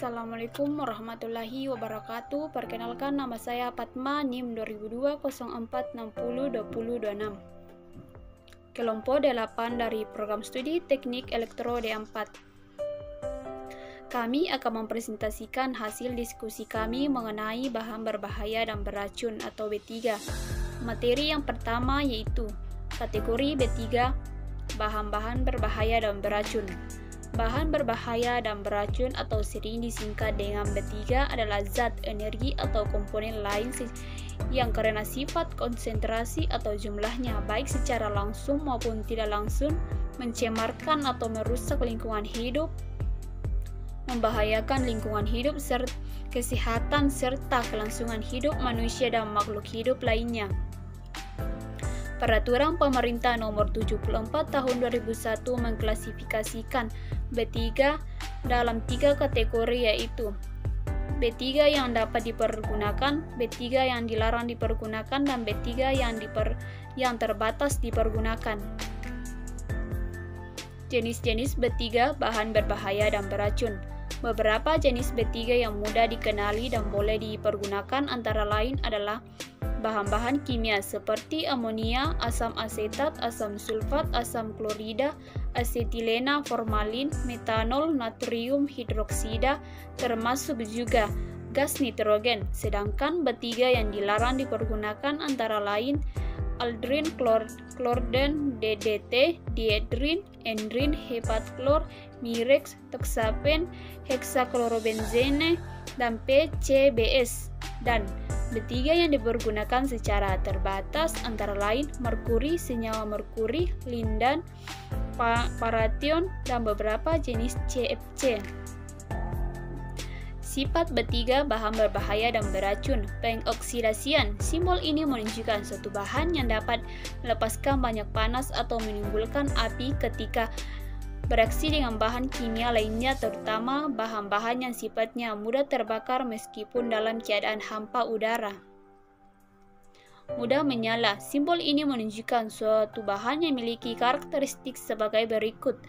Assalamualaikum warahmatullahi wabarakatuh. Perkenalkan, nama saya Fatma, NIM 200204602026. Kelompok 8 dari program studi Teknik Elektro D4. Kami akan mempresentasikan hasil diskusi kami mengenai bahan berbahaya dan beracun atau B3. Materi yang pertama yaitu kategori B3, bahan-bahan berbahaya dan beracun. Bahan berbahaya dan beracun atau sering disingkat dengan B3 adalah zat, energi, atau komponen lain yang karena sifat konsentrasi atau jumlahnya baik secara langsung maupun tidak langsung mencemarkan atau merusak lingkungan hidup, membahayakan lingkungan hidup, kesehatan serta kelangsungan hidup manusia dan makhluk hidup lainnya. Peraturan Pemerintah Nomor 74 Tahun 2001 mengklasifikasikan B3 dalam 3 kategori yaitu B3 yang dapat dipergunakan, B3 yang dilarang dipergunakan, dan B3 yang terbatas dipergunakan. Jenis-jenis B3 bahan berbahaya dan beracun. Beberapa jenis B3 yang mudah dikenali dan boleh dipergunakan antara lain adalah bahan-bahan kimia seperti amonia, asam asetat, asam sulfat, asam klorida, asetilena, formalin, metanol, natrium hidroksida, termasuk juga gas nitrogen. Sedangkan B3 yang dilarang dipergunakan antara lain aldrin, klorden, DDT, diedrin, endrin, hepatklor, mirex, toxapen, heksaklorobenzene, dan PCBS. Dan B3 yang dipergunakan secara terbatas antara lain merkuri, senyawa merkuri, lindan, paration, dan beberapa jenis CFC. Sifat B3 bahan berbahaya dan beracun. Pengoksidasian. Simbol ini menunjukkan suatu bahan yang dapat melepaskan banyak panas atau menimbulkan api ketika bereaksi dengan bahan kimia lainnya, terutama bahan-bahan yang sifatnya mudah terbakar meskipun dalam keadaan hampa udara. Mudah menyala. Simbol ini menunjukkan suatu bahan yang memiliki karakteristik sebagai berikut.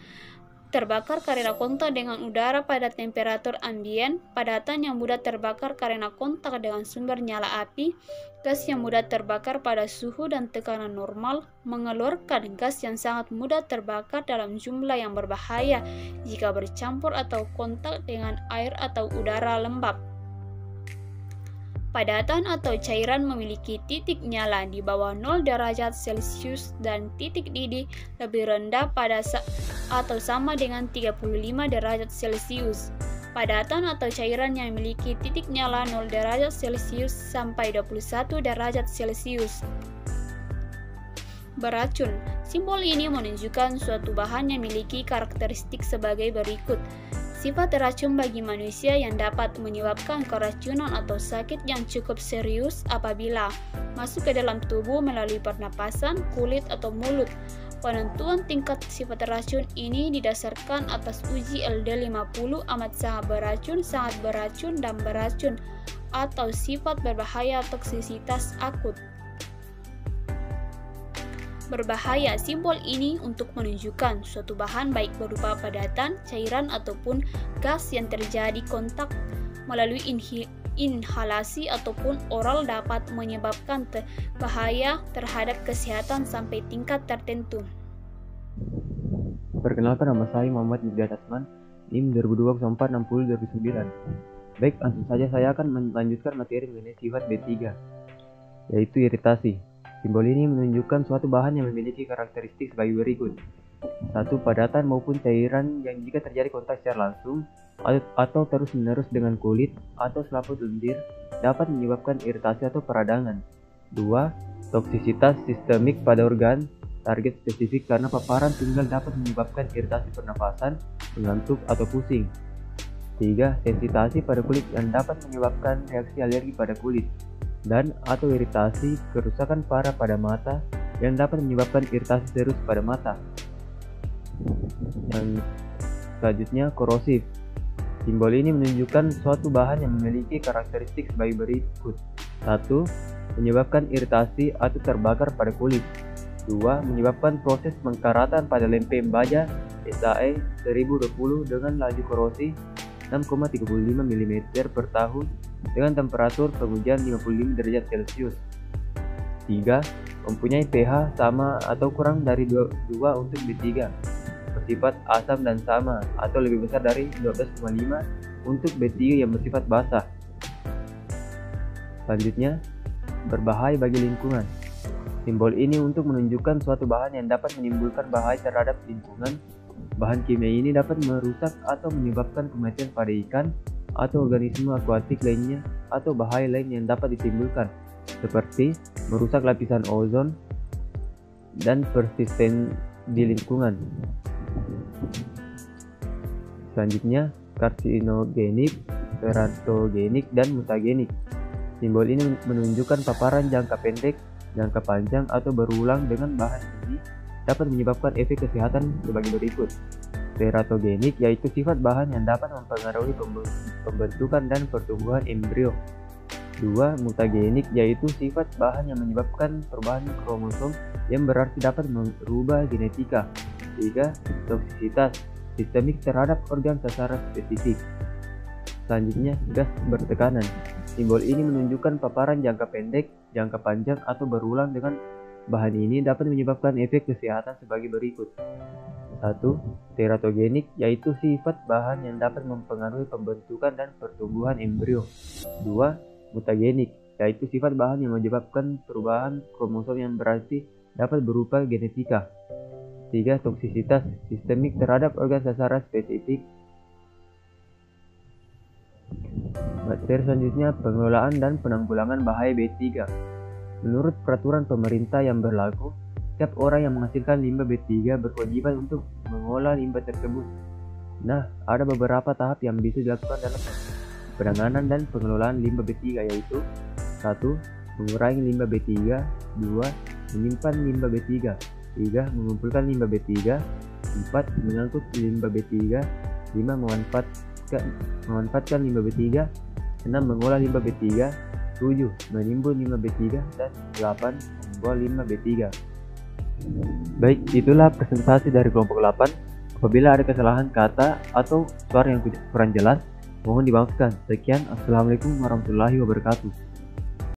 Terbakar karena kontak dengan udara pada temperatur ambien, padatan yang mudah terbakar karena kontak dengan sumber nyala api, gas yang mudah terbakar pada suhu dan tekanan normal, mengeluarkan gas yang sangat mudah terbakar dalam jumlah yang berbahaya jika bercampur atau kontak dengan air atau udara lembab. Padatan atau cairan memiliki titik nyala di bawah 0 derajat Celcius dan titik didih lebih rendah pada atau sama dengan 35 derajat Celcius. Padatan atau cairan yang memiliki titik nyala 0 derajat Celcius sampai 21 derajat Celcius. Beracun. Simbol ini menunjukkan suatu bahan yang memiliki karakteristik sebagai berikut. Sifat racun bagi manusia yang dapat menyebabkan keracunan atau sakit yang cukup serius apabila masuk ke dalam tubuh melalui pernapasan, kulit, atau mulut. Penentuan tingkat sifat racun ini didasarkan atas uji LD50 amat sangat beracun, dan beracun, atau sifat berbahaya toksisitas akut. Berbahaya. Simbol ini untuk menunjukkan suatu bahan baik berupa padatan, cairan, ataupun gas yang terjadi kontak melalui inhalasi ataupun oral dapat menyebabkan bahaya terhadap kesehatan sampai tingkat tertentu. Perkenalkan, nama saya Muhammad Yudhya Tasman, NIM 200204602009. Baik, langsung saja saya akan melanjutkan materi mengenai sifat B3, yaitu iritasi. Simbol ini menunjukkan suatu bahan yang memiliki karakteristik sebagai berikut. 1. Padatan maupun cairan yang jika terjadi kontak secara langsung atau terus-menerus dengan kulit atau selaput lendir dapat menyebabkan iritasi atau peradangan. 2. Toksisitas sistemik pada organ target spesifik karena paparan tunggal dapat menyebabkan iritasi pernapasan, mengantuk, atau pusing. 3. Sensitasi pada kulit yang dapat menyebabkan reaksi alergi pada kulit dan atau iritasi kerusakan parah pada mata yang dapat menyebabkan iritasi serius pada mata. Yang selanjutnya, korosif. Simbol ini menunjukkan suatu bahan yang memiliki karakteristik sebagai berikut. 1. Menyebabkan iritasi atau terbakar pada kulit. 2. Menyebabkan proses pengkaratan pada lempeng baja SAE 1020 dengan laju korosi 6,35 mm per tahun dengan temperatur penghujan 55 derajat Celcius. 3. Mempunyai pH sama atau kurang dari 2 untuk B3, bersifat asam dan sama atau lebih besar dari 12,5 untuk B3 yang bersifat basah. Selanjutnya, berbahaya bagi lingkungan. Simbol ini untuk menunjukkan suatu bahan yang dapat menimbulkan bahaya terhadap lingkungan. Bahan kimia ini dapat merusak atau menyebabkan kematian pada ikan atau organisme akuatik lainnya atau bahaya lain yang dapat ditimbulkan, seperti merusak lapisan ozon dan persisten di lingkungan. Selanjutnya, karsinogenik, teratogenik, dan mutagenik. Simbol ini menunjukkan paparan jangka pendek, jangka panjang, atau berulang dengan bahan ini dapat menyebabkan efek kesehatan sebagai berikut. Teratogenik yaitu sifat bahan yang dapat mempengaruhi pembentukan dan pertumbuhan embrio. 2. Mutagenik yaitu sifat bahan yang menyebabkan perubahan kromosom yang berarti dapat merubah genetika. 3. Toksisitas sistemik terhadap organ sasaran spesifik. Selanjutnya, gas bertekanan. Simbol ini menunjukkan paparan jangka pendek, jangka panjang, atau berulang dengan bahan ini dapat menyebabkan efek kesehatan sebagai berikut. 1. Teratogenik yaitu sifat bahan yang dapat mempengaruhi pembentukan dan pertumbuhan embrio. 2. Mutagenik yaitu sifat bahan yang menyebabkan perubahan kromosom yang berarti dapat berupa genetika. 3. Toksisitas sistemik terhadap organ sasaran spesifik. Materi selanjutnya, pengelolaan dan penanggulangan bahaya B3. Menurut peraturan pemerintah yang berlaku, setiap orang yang menghasilkan limbah B3 berkewajiban untuk mengolah limbah tersebut. Nah, ada beberapa tahap yang bisa dilakukan dalam penanganan dan pengelolaan limbah B3, yaitu 1. Mengurangi limbah B3. 2. Menyimpan limbah B3. 3. Mengumpulkan limbah B3. 4. Mengangkut limbah B3. 5. Memanfaatkan limbah B3. 6. Mengolah limbah B3. 7. Menimbun limbah B3. Dan 8. Membuang limbah B3. Baik, itulah presentasi dari kelompok 8. Apabila ada kesalahan kata atau suara yang kurang jelas, mohon dimaafkan. Sekian, Assalamualaikum warahmatullahi wabarakatuh.